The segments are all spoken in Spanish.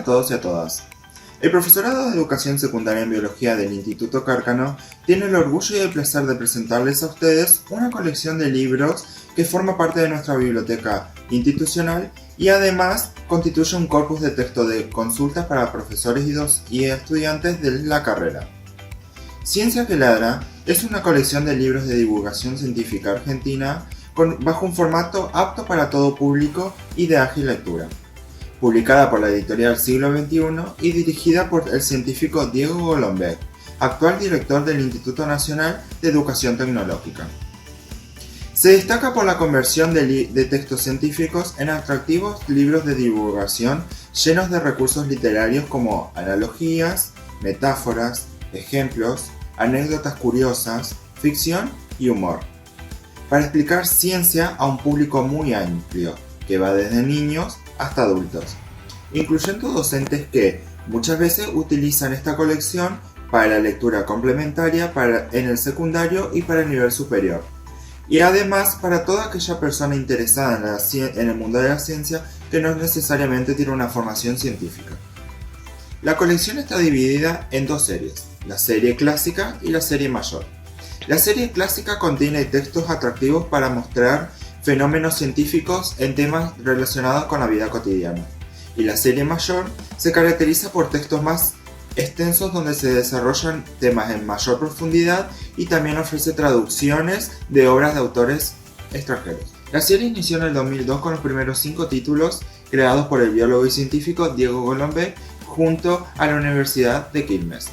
a todos y a todas. El profesorado de Educación Secundaria en Biología del Instituto Cárcano tiene el orgullo y el placer de presentarles a ustedes una colección de libros que forma parte de nuestra biblioteca institucional y además constituye un corpus de texto de consultas para profesores y estudiantes de la carrera. Ciencia que Ladra es una colección de libros de divulgación científica argentina bajo un formato apto para todo público y de ágil lectura. Publicada por la editorial Siglo XXI y dirigida por el científico Diego Golombek, actual director del Instituto Nacional de Educación Tecnológica. Se destaca por la conversión de textos científicos en atractivos libros de divulgación llenos de recursos literarios como analogías, metáforas, ejemplos, anécdotas curiosas, ficción y humor, para explicar ciencia a un público muy amplio, que va desde niños hasta adultos, incluyendo docentes que muchas veces utilizan esta colección para la lectura complementaria en el secundario y para el nivel superior, y además para toda aquella persona interesada en el mundo de la ciencia que no necesariamente tiene una formación científica. La colección está dividida en dos series, la serie clásica y la serie mayor. La serie clásica contiene textos atractivos para mostrar fenómenos científicos en temas relacionados con la vida cotidiana, y la serie mayor se caracteriza por textos más extensos donde se desarrollan temas en mayor profundidad y también ofrece traducciones de obras de autores extranjeros. La serie inició en el 2002 con los primeros 5 títulos creados por el biólogo y científico Diego Golombek junto a la Universidad de Quilmes.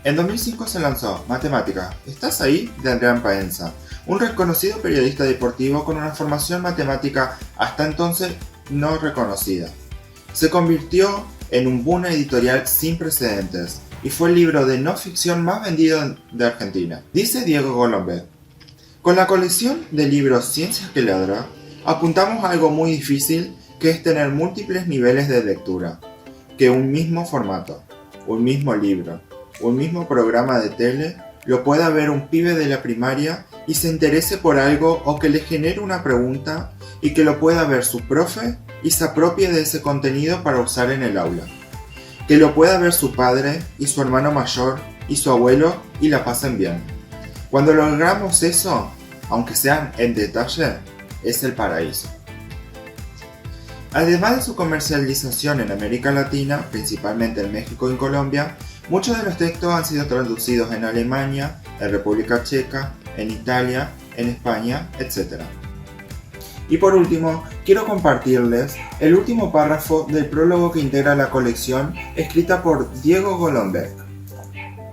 En 2005 se lanzó Matemática, ¿estás ahí?, de Adrián Paenza, un reconocido periodista deportivo con una formación matemática hasta entonces no reconocida. Se convirtió en un boom editorial sin precedentes y fue el libro de no ficción más vendido de Argentina. Dice Diego Golombek: con la colección de libros Ciencia que Ladra, apuntamos a algo muy difícil, que es tener múltiples niveles de lectura, que un mismo formato, un mismo libro, un mismo programa de tele lo pueda ver un pibe de la primaria y se interese por algo o que le genere una pregunta y que lo pueda ver su profe y se apropie de ese contenido para usar en el aula. Que lo pueda ver su padre y su hermano mayor y su abuelo y la pasen bien. Cuando logramos eso, aunque sean en detalle, es el paraíso. Además de su comercialización en América Latina, principalmente en México y en Colombia, muchos de los textos han sido traducidos en Alemania, en República Checa, en Italia, en España, etc. Y por último, quiero compartirles el último párrafo del prólogo que integra la colección, escrita por Diego Golombek.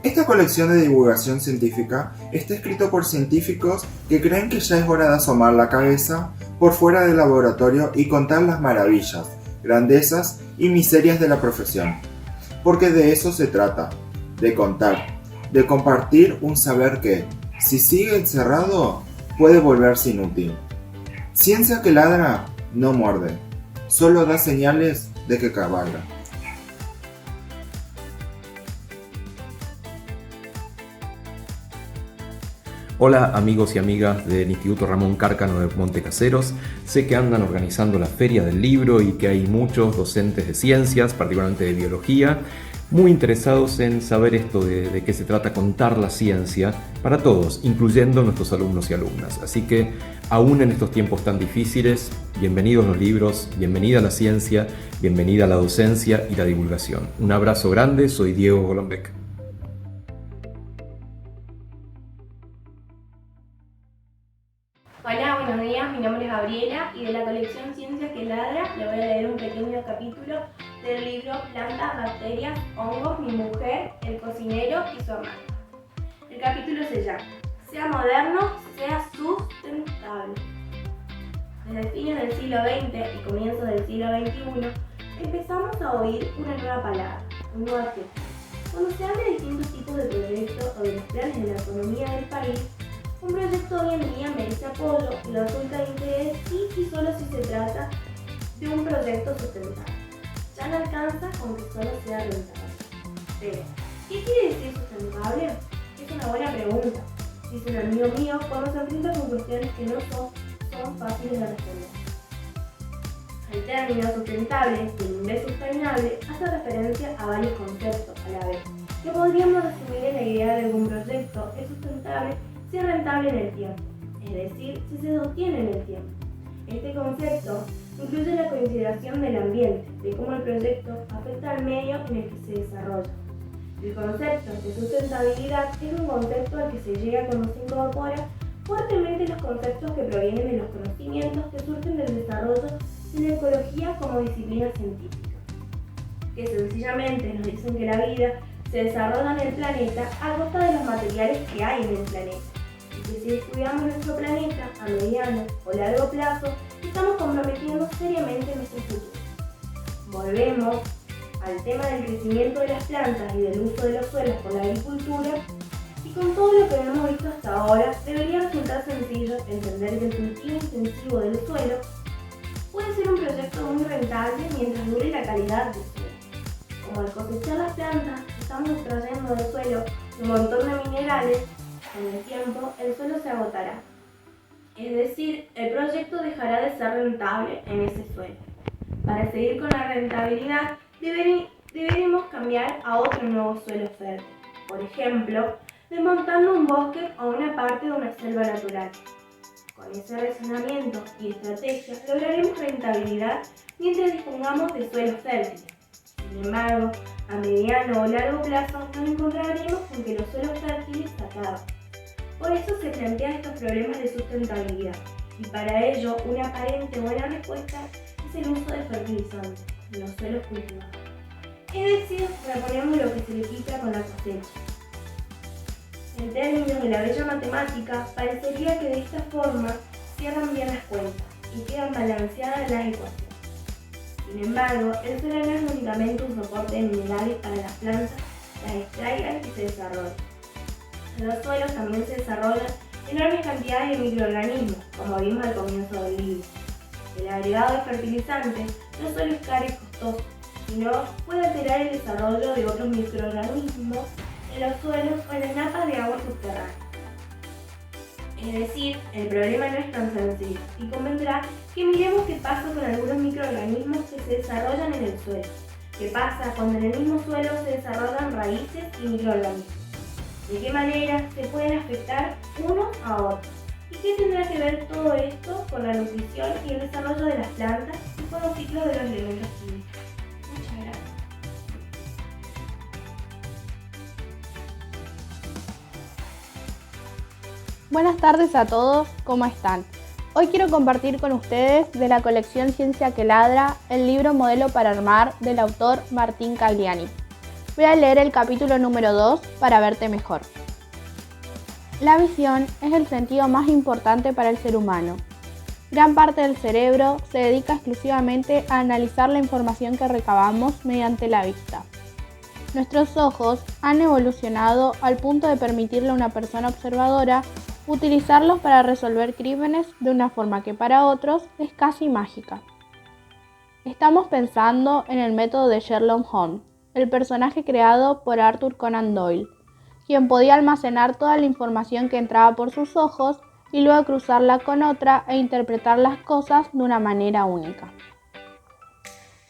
Esta colección de divulgación científica está escrito por científicos que creen que ya es hora de asomar la cabeza por fuera del laboratorio y contar las maravillas, grandezas y miserias de la profesión. Porque de eso se trata, de contar, de compartir un saber que, si sigue encerrado, puede volverse inútil. Ciencia que ladra no muerde, solo da señales de que cabalga. Hola amigos y amigas del Instituto Ramón Cárcano de Montecaseros. Sé que andan organizando la Feria del Libro y que hay muchos docentes de ciencias, particularmente de biología, muy interesados en saber esto de qué se trata contar la ciencia para todos, incluyendo nuestros alumnos y alumnas. Así que, aún en estos tiempos tan difíciles, bienvenidos los libros, bienvenida la ciencia, bienvenida la docencia y la divulgación. Un abrazo grande, soy Diego Golombek. Hola, buenos días, mi nombre es Gabriela y de la colección Ciencia que Ladra le voy a leer un pequeño capítulo del libro Plantas, Bacterias, Hongos, mi mujer, el cocinero y su amante. El capítulo se llama Sea moderno, sea sustentable. Desde fines del siglo XX y comienzos del siglo XXI empezamos a oír una nueva palabra, un nuevo adjetivo. Cuando se habla de distintos tipos de proyectos o de los planes de la economía del país, un proyecto hoy en día merece apoyo y resulta de interés y solo si se trata de un proyecto sustentable. Ya no alcanza con que solo sea rentable. Pero, ¿qué quiere decir sustentable? Es una buena pregunta, dice un amigo mío cuando se enfrenta con cuestiones que no son fáciles de responder. Al término sustentable y el inglés sustainable hace referencia a varios conceptos a la vez, que podríamos resumir en la idea de que un proyecto es sustentable si es rentable en el tiempo, es decir, si se sostiene en el tiempo. Este concepto incluye la consideración del ambiente, de cómo el proyecto afecta al medio en el que se desarrolla. El concepto de sustentabilidad es un concepto al que se llega cuando se incorpora fuertemente los conceptos que provienen de los conocimientos que surgen del desarrollo de la ecología como disciplina científica, que sencillamente nos dicen que la vida se desarrolla en el planeta a costa de los materiales que hay en el planeta, y que si descuidamos nuestro planeta a mediano o largo plazo, estamos comprometiendo seriamente nuestro futuro. Volvemos al tema del crecimiento de las plantas y del uso de los suelos por la agricultura, y con todo lo que hemos visto hasta ahora, debería resultar sencillo entender que el cultivo intensivo del suelo puede ser un proyecto muy rentable mientras dure la calidad del suelo. Como al cosechar las plantas, estamos extrayendo del suelo un montón de minerales, con el tiempo el suelo se agotará. Es decir, el proyecto dejará de ser rentable en ese suelo. Para seguir con la rentabilidad, deberemos cambiar a otro nuevo suelo fértil. Por ejemplo, desmontando un bosque o una parte de una selva natural. Con ese razonamiento y estrategia lograremos rentabilidad mientras dispongamos de suelos fértiles. Sin embargo, a mediano o largo plazo nos encontraremos con que los suelos fértiles se acaban. Por eso se plantean estos problemas de sustentabilidad, y para ello una aparente buena respuesta es el uso de fertilizantes en los suelos cultivados. Es decir, reponemos lo que se le quita con la cosecha. En términos de la bella matemática, parecería que de esta forma cierran bien las cuentas y quedan balanceadas las ecuaciones. Sin embargo, el suelo no es únicamente un soporte de minerales para las plantas, las extraigan y se desarrollan. En los suelos también se desarrollan enormes cantidades de microorganismos, como vimos al comienzo del libro. El agregado de fertilizantes no solo es caro y costoso, sino puede alterar el desarrollo de otros microorganismos en los suelos o en las napas de agua subterránea. Es decir, el problema no es tan sencillo y convendrá que miremos qué pasa con algunos microorganismos que se desarrollan en el suelo. ¿Qué pasa cuando en el mismo suelo se desarrollan raíces y microorganismos? ¿De qué manera se pueden afectar unos a otros? ¿Y qué tendrá que ver todo esto con la nutrición y el desarrollo de las plantas y con los ciclos de los elementos químicos? Muchas gracias. Buenas tardes a todos, ¿cómo están? Hoy quiero compartir con ustedes de la colección Ciencia que Ladra el libro Modelo para Armar del autor Martín Cagliani. Voy a leer el capítulo número 2 para verte mejor. La visión es el sentido más importante para el ser humano. Gran parte del cerebro se dedica exclusivamente a analizar la información que recabamos mediante la vista. Nuestros ojos han evolucionado al punto de permitirle a una persona observadora utilizarlos para resolver crímenes de una forma que para otros es casi mágica. Estamos pensando en el método de Sherlock Holmes, el personaje creado por Arthur Conan Doyle, quien podía almacenar toda la información que entraba por sus ojos y luego cruzarla con otra e interpretar las cosas de una manera única.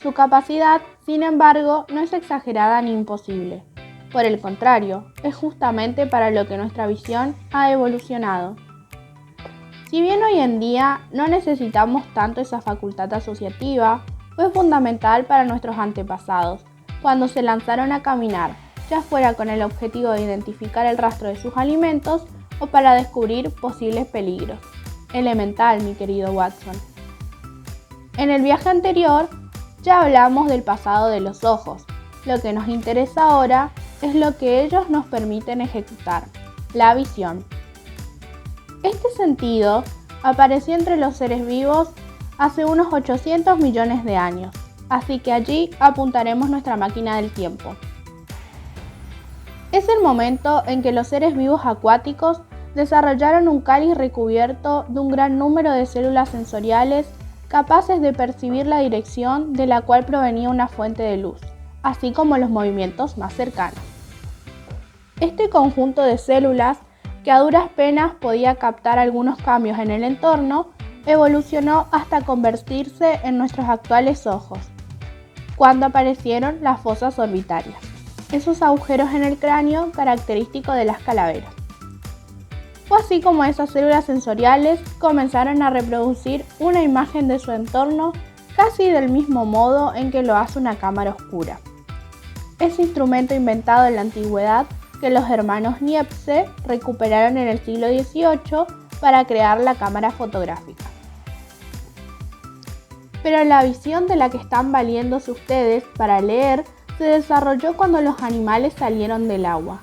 Su capacidad, sin embargo, no es exagerada ni imposible. Por el contrario, es justamente para lo que nuestra visión ha evolucionado. Si bien hoy en día no necesitamos tanto esa facultad asociativa, fue fundamental para nuestros antepasados, cuando se lanzaron a caminar, ya fuera con el objetivo de identificar el rastro de sus alimentos o para descubrir posibles peligros. Elemental, mi querido Watson. En el viaje anterior, ya hablamos del pasado de los ojos. Lo que nos interesa ahora es lo que ellos nos permiten ejecutar, la visión. Este sentido apareció entre los seres vivos hace unos 800 millones de años, así que allí apuntaremos nuestra máquina del tiempo. Es el momento en que los seres vivos acuáticos desarrollaron un cáliz recubierto de un gran número de células sensoriales capaces de percibir la dirección de la cual provenía una fuente de luz, así como los movimientos más cercanos. Este conjunto de células, que a duras penas podía captar algunos cambios en el entorno, evolucionó hasta convertirse en nuestros actuales ojos, cuando aparecieron las fosas orbitarias, esos agujeros en el cráneo característicos de las calaveras. Fue así como esas células sensoriales comenzaron a reproducir una imagen de su entorno casi del mismo modo en que lo hace una cámara oscura. Ese instrumento inventado en la antigüedad que los hermanos Niepce recuperaron en el siglo XVIII para crear la cámara fotográfica. Pero la visión de la que están valiéndose ustedes para leer se desarrolló cuando los animales salieron del agua,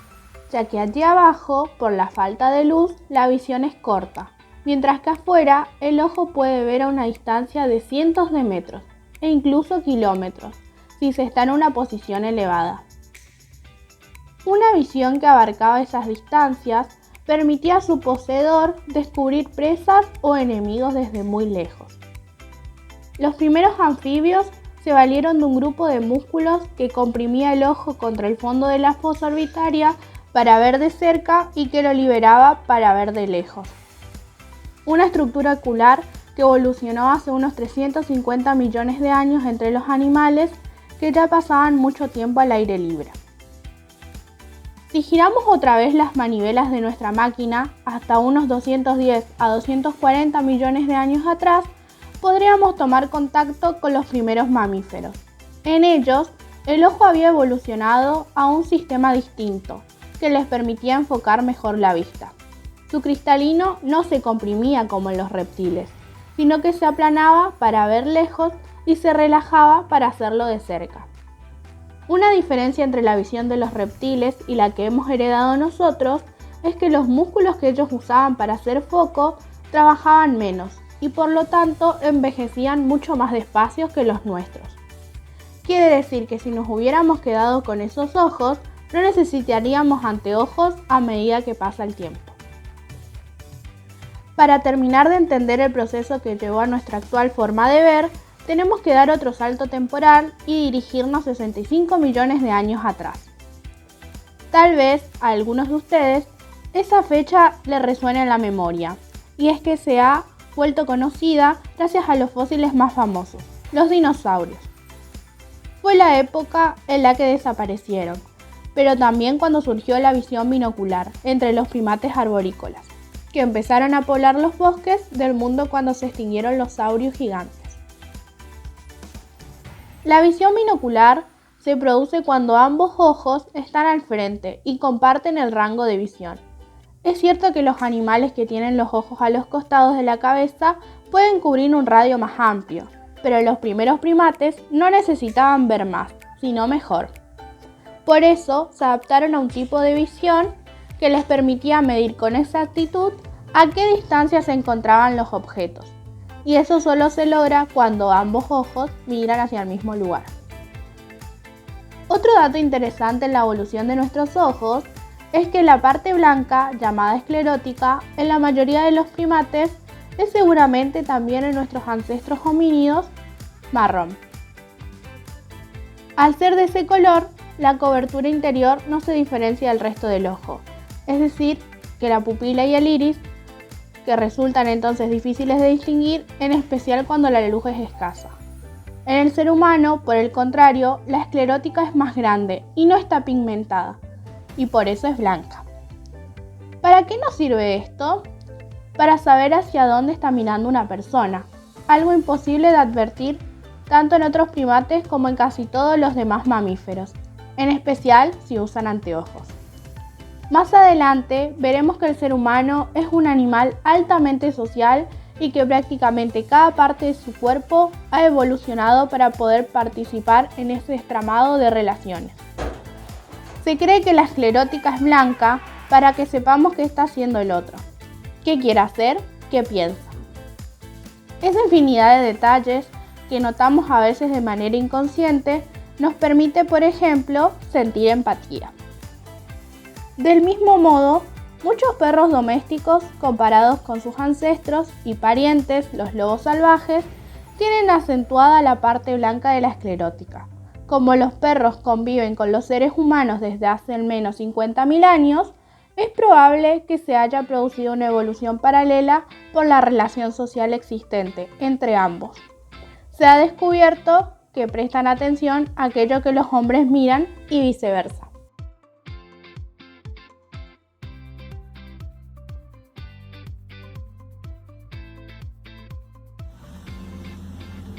ya que allí abajo, por la falta de luz, la visión es corta, mientras que afuera el ojo puede ver a una distancia de cientos de metros e incluso kilómetros, si se está en una posición elevada. Una visión que abarcaba esas distancias permitía a su poseedor descubrir presas o enemigos desde muy lejos. Los primeros anfibios se valieron de un grupo de músculos que comprimía el ojo contra el fondo de la fosa orbitaria para ver de cerca y que lo liberaba para ver de lejos. Una estructura ocular que evolucionó hace unos 350 millones de años entre los animales que ya pasaban mucho tiempo al aire libre. Si giramos otra vez las manivelas de nuestra máquina hasta unos 210 a 240 millones de años atrás, podríamos tomar contacto con los primeros mamíferos. En ellos, el ojo había evolucionado a un sistema distinto, que les permitía enfocar mejor la vista. Su cristalino no se comprimía como en los reptiles, sino que se aplanaba para ver lejos y se relajaba para hacerlo de cerca. Una diferencia entre la visión de los reptiles y la que hemos heredado nosotros es que los músculos que ellos usaban para hacer foco trabajaban menos y por lo tanto envejecían mucho más despacio que los nuestros. Quiere decir que si nos hubiéramos quedado con esos ojos, no necesitaríamos anteojos a medida que pasa el tiempo. Para terminar de entender el proceso que llevó a nuestra actual forma de ver, tenemos que dar otro salto temporal y dirigirnos 65 millones de años atrás. Tal vez a algunos de ustedes esa fecha les resuene en la memoria, y es que se ha vuelto conocida gracias a los fósiles más famosos, los dinosaurios. Fue la época en la que desaparecieron, pero también cuando surgió la visión binocular entre los primates arborícolas, que empezaron a poblar los bosques del mundo cuando se extinguieron los saurios gigantes. La visión binocular se produce cuando ambos ojos están al frente y comparten el rango de visión. Es cierto que los animales que tienen los ojos a los costados de la cabeza pueden cubrir un radio más amplio, pero los primeros primates no necesitaban ver más, sino mejor. Por eso se adaptaron a un tipo de visión que les permitía medir con exactitud a qué distancia se encontraban los objetos. Y eso solo se logra cuando ambos ojos miran hacia el mismo lugar. Otro dato interesante en la evolución de nuestros ojos es que la parte blanca, llamada esclerótica, en la mayoría de los primates es seguramente también en nuestros ancestros homínidos marrón. Al ser de ese color, la cobertura interior no se diferencia del resto del ojo, es decir, que la pupila y el iris que resultan entonces difíciles de distinguir, en especial cuando la luz es escasa. En el ser humano, por el contrario, la esclerótica es más grande y no está pigmentada, y por eso es blanca. ¿Para qué nos sirve esto? Para saber hacia dónde está mirando una persona, algo imposible de advertir tanto en otros primates como en casi todos los demás mamíferos, en especial si usan anteojos. Más adelante veremos que el ser humano es un animal altamente social y que prácticamente cada parte de su cuerpo ha evolucionado para poder participar en ese entramado de relaciones. Se cree que la esclerótica es blanca para que sepamos qué está haciendo el otro, qué quiere hacer, qué piensa. Esa infinidad de detalles que notamos a veces de manera inconsciente nos permite, por ejemplo, sentir empatía. Del mismo modo, muchos perros domésticos, comparados con sus ancestros y parientes, los lobos salvajes, tienen acentuada la parte blanca de la esclerótica. Como los perros conviven con los seres humanos desde hace al menos 50.000 años, Es probable que se haya producido una evolución paralela por la relación social existente entre ambos. Se ha descubierto que prestan atención a aquello que los hombres miran y viceversa.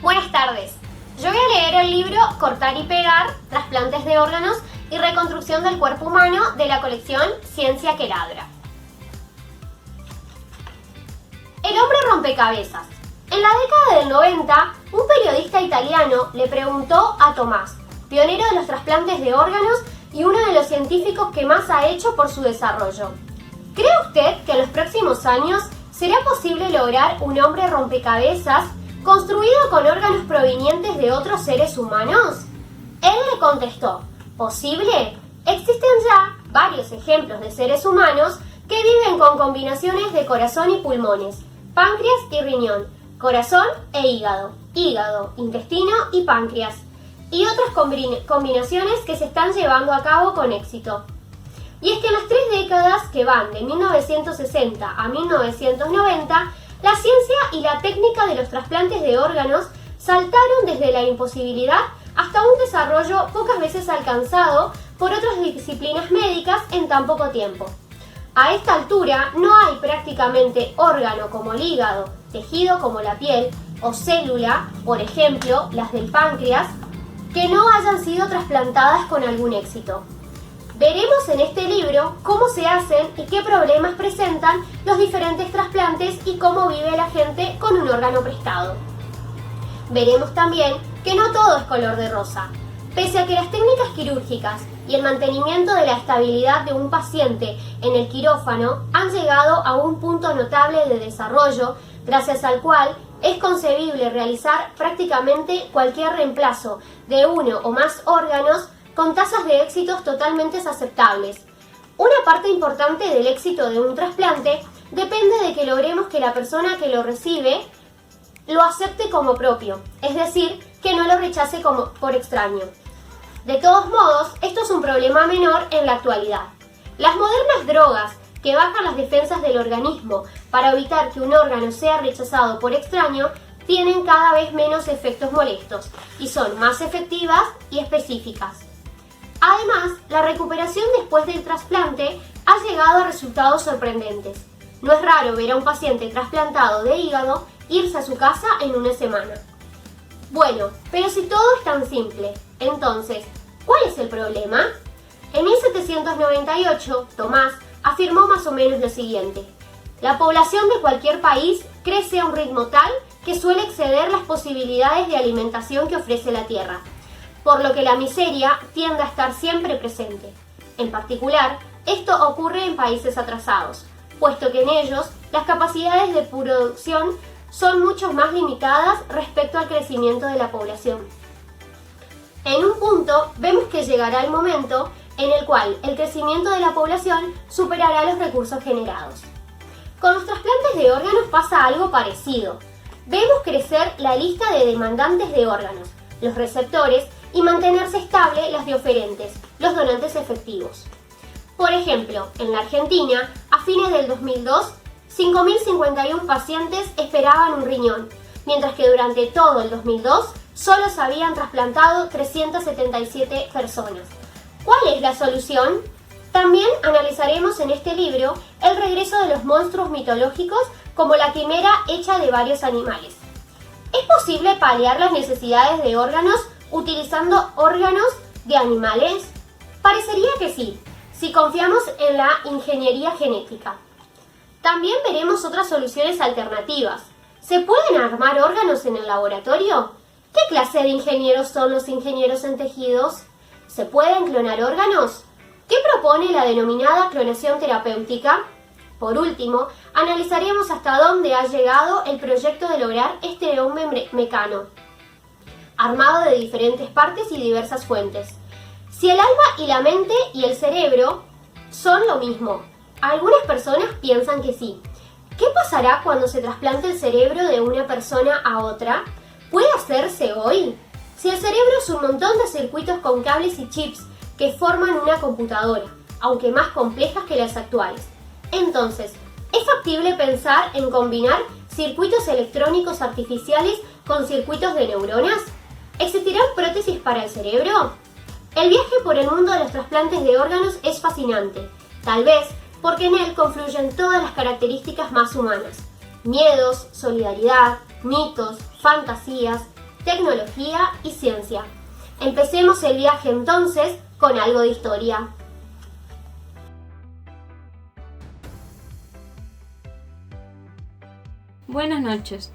Buenas tardes. Yo voy a leer el libro Cortar y pegar, trasplantes de órganos y reconstrucción del cuerpo humano de la colección Ciencia que ladra. El hombre rompecabezas. En la década del 90, un periodista italiano le preguntó a Tomás, pionero de los trasplantes de órganos y uno de los científicos que más ha hecho por su desarrollo: ¿cree usted que en los próximos años será posible lograr un hombre rompecabezas construido con órganos provenientes de otros seres humanos? Él le contestó: ¿posible? Existen ya varios ejemplos de seres humanos que viven con combinaciones de corazón y pulmones, páncreas y riñón, corazón e hígado, hígado, intestino y páncreas, y otras combinaciones que se están llevando a cabo con éxito. Y es que en las 3 décadas que van de 1960 a 1990, la ciencia y la técnica de los trasplantes de órganos saltaron desde la imposibilidad hasta un desarrollo pocas veces alcanzado por otras disciplinas médicas en tan poco tiempo. A esta altura no hay prácticamente órgano como el hígado, tejido como la piel o célula, por ejemplo las del páncreas, que no hayan sido trasplantadas con algún éxito. Veremos en este libro cómo se hacen y qué problemas presentan los diferentes trasplantes y cómo vive la gente con un órgano prestado. Veremos también que no todo es color de rosa. Pese a que las técnicas quirúrgicas y el mantenimiento de la estabilidad de un paciente en el quirófano han llegado a un punto notable de desarrollo, gracias al cual es concebible realizar prácticamente cualquier reemplazo de uno o más órganos con tasas de éxitos totalmente aceptables. Una parte importante del éxito de un trasplante depende de que logremos que la persona que lo recibe lo acepte como propio, es decir, que no lo rechace por extraño. De todos modos, esto es un problema menor en la actualidad. Las modernas drogas que bajan las defensas del organismo para evitar que un órgano sea rechazado por extraño tienen cada vez menos efectos molestos y son más efectivas y específicas. Además, la recuperación después del trasplante ha llegado a resultados sorprendentes. No es raro ver a un paciente trasplantado de hígado irse a su casa en una semana. Bueno, pero si todo es tan simple, entonces, ¿cuál es el problema? En 1798, Tomás afirmó más o menos lo siguiente: la población de cualquier país crece a un ritmo tal que suele exceder las posibilidades de alimentación que ofrece la tierra, por lo que la miseria tiende a estar siempre presente. En particular, esto ocurre en países atrasados, puesto que en ellos las capacidades de producción son mucho más limitadas respecto al crecimiento de la población. En un punto, vemos que llegará el momento en el cual el crecimiento de la población superará los recursos generados. Con los trasplantes de órganos pasa algo parecido. Vemos crecer la lista de demandantes de órganos, los receptores, y mantenerse estable las de oferentes, los donantes efectivos. Por ejemplo, en la Argentina, a fines del 2002, 5.051 pacientes esperaban un riñón, mientras que durante todo el 2002 solo se habían trasplantado 377 personas. ¿Cuál es la solución? También analizaremos en este libro el regreso de los monstruos mitológicos como la quimera hecha de varios animales. ¿Es posible paliar las necesidades de órganos utilizando órganos de animales? Parecería que sí, si confiamos en la ingeniería genética. También veremos otras soluciones alternativas. ¿Se pueden armar órganos en el laboratorio? ¿Qué clase de ingenieros son los ingenieros en tejidos? ¿Se pueden clonar órganos? ¿Qué propone la denominada clonación terapéutica? Por último, analizaremos hasta dónde ha llegado el proyecto de lograr este hombre mecano, armado de diferentes partes y diversas fuentes. Si el alma y la mente y el cerebro son lo mismo. Algunas personas piensan que sí. ¿Qué pasará cuando se trasplante el cerebro de una persona a otra? ¿Puede hacerse hoy? Si el cerebro es un montón de circuitos con cables y chips que forman una computadora, aunque más complejas que las actuales. Entonces, ¿es factible pensar en combinar circuitos electrónicos artificiales con circuitos de neuronas? ¿Existirán prótesis para el cerebro? El viaje por el mundo de los trasplantes de órganos es fascinante, tal vez porque en él confluyen todas las características más humanas: miedos, solidaridad, mitos, fantasías, tecnología y ciencia. Empecemos el viaje entonces con algo de historia. Buenas noches.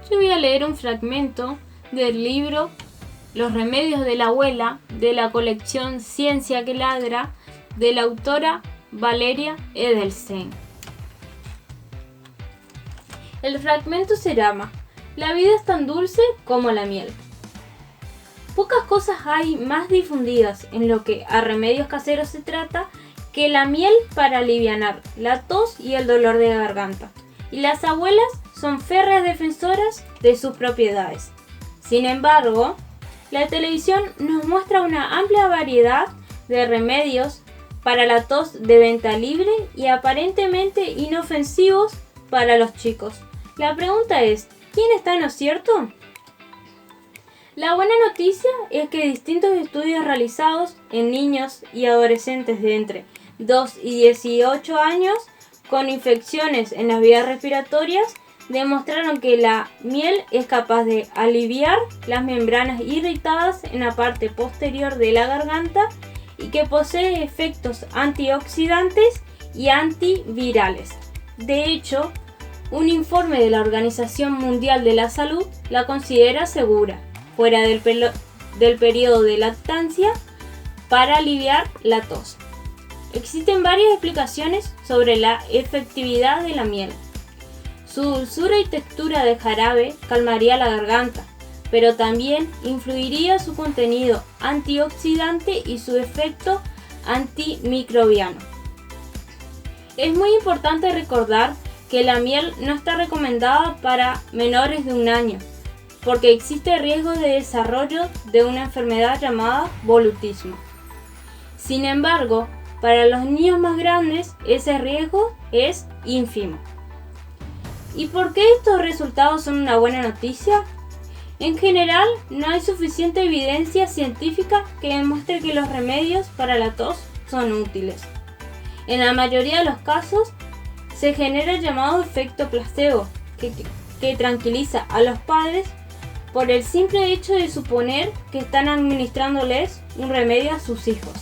Yo voy a leer un fragmento del libro Los remedios de la abuela, de la colección Ciencia que ladra, de la autora Valeria Edelstein. El fragmento se llama La vida es tan dulce como la miel. Pocas cosas hay más difundidas en lo que a remedios caseros se trata que la miel para alivianar la tos y el dolor de garganta. Y las abuelas son férreas defensoras de sus propiedades. Sin embargo, la televisión nos muestra una amplia variedad de remedios para la tos de venta libre y aparentemente inofensivos para los chicos. La pregunta es, ¿quién está en lo cierto? La buena noticia es que distintos estudios realizados en niños y adolescentes de entre 2 y 18 años con infecciones en las vías respiratorias demostraron que la miel es capaz de aliviar las membranas irritadas en la parte posterior de la garganta y que posee efectos antioxidantes y antivirales. De hecho, un informe de la Organización Mundial de la Salud la considera segura, fuera del periodo de lactancia, para aliviar la tos. Existen varias explicaciones sobre la efectividad de la miel. Su dulzura y textura de jarabe calmaría la garganta, pero también influiría su contenido antioxidante y su efecto antimicrobiano. Es muy importante recordar que la miel no está recomendada para menores de 1 año, porque existe riesgo de desarrollo de una enfermedad llamada volutismo. Sin embargo, para los niños más grandes ese riesgo es ínfimo. ¿Y por qué estos resultados son una buena noticia? En general, no hay suficiente evidencia científica que demuestre que los remedios para la tos son útiles. En la mayoría de los casos, se genera el llamado efecto placebo, que tranquiliza a los padres por el simple hecho de suponer que están administrándoles un remedio a sus hijos.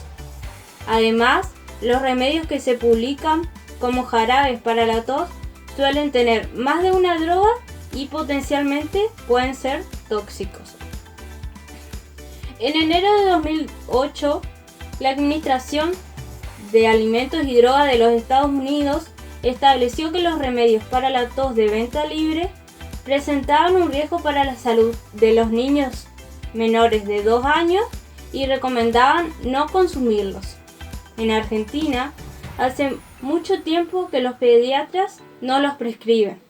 Además, los remedios que se publican como jarabes para la tos suelen tener más de una droga y potencialmente pueden ser tóxicos. En enero de 2008, la Administración de Alimentos y Drogas de los Estados Unidos estableció que los remedios para la tos de venta libre presentaban un riesgo para la salud de los niños menores de 2 años y recomendaban no consumirlos. En Argentina, hace mucho tiempo que los pediatras no los prescriben,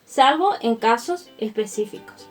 salvo en casos específicos.